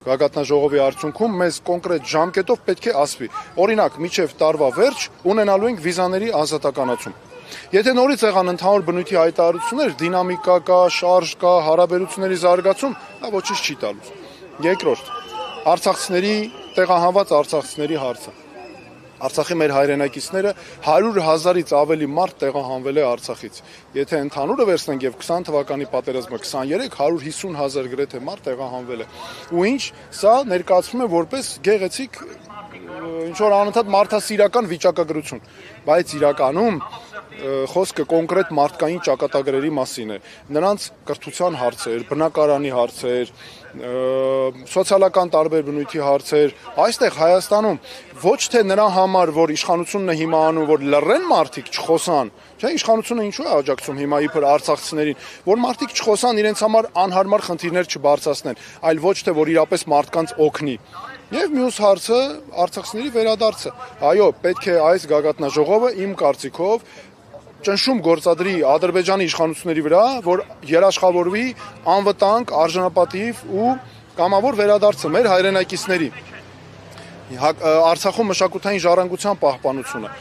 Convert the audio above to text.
Գագաթնաժողովի արդյունքում մեզ կոնկրետ ժամկետով պետք է ասվի։ Օրինակ, մինչև տարվա վերջ ունենալու ենք վիզաների ազատականացում։ Եթե նորից եղան ընդհանուր բնույթի հայտարարություններ, դինամիկա կա, շարժ կա, հարաբերությունների զարգացում, դա ոչինչ չի տալուց։ Երկրորդ, արցախցիների տեղահանված արցախցիների հարցը։ Արցախի մեր հայրենակիցները 100,000-ից ավելի մարդ տեղահանվել է Արցախից։ Եթե ընդհանուրը վերցնենք եւ 20 թվականի պատերազմը 23, 150,000 գրեթե մարդ տեղահանվել է։ Ու ինչ, սա ներկայացվում է որպես գեղեցիկ ինչ-որ անընդհատ մարդասիրական վիճակագրություն, բայց իրականում խոսքը կոնկրետ մարդկային ճակատագրերի մասին է, նրանց կրթության հարցեր, բնակարանի հարցեր, սոցիալական տարբեր բնույթի հարցեր, այստեղ Հայաստանում ոչ թե նրա համար, որ իշխանությունն է հիմա անում, որ լռեն մարդիկ չխոսան, չէ, իշխանությունը ինչու է աջակցում հիմա իբր արցախցիներին, որ մարդիկ չխոսան, իրենց համար անհարմար խնդիրներ չբարձրացնեն, այլ ոչ թե որ իրապես մարդկանց օգնի։ Եվ մյուս հարցը արցախցիների վերադարձը։ Այո, պետք է այս գագաթնաժողովը իմ կարծիքով ճնշում գործադրի Ադրբեջանի իշխանությունների վրա, որ երաշխավորվի անվտանգ, արժանապատիվ ու կամավոր վերադարձը մեր հայրենակիցների։ Արցախում մշակութային ժառանգության պահպանությունը։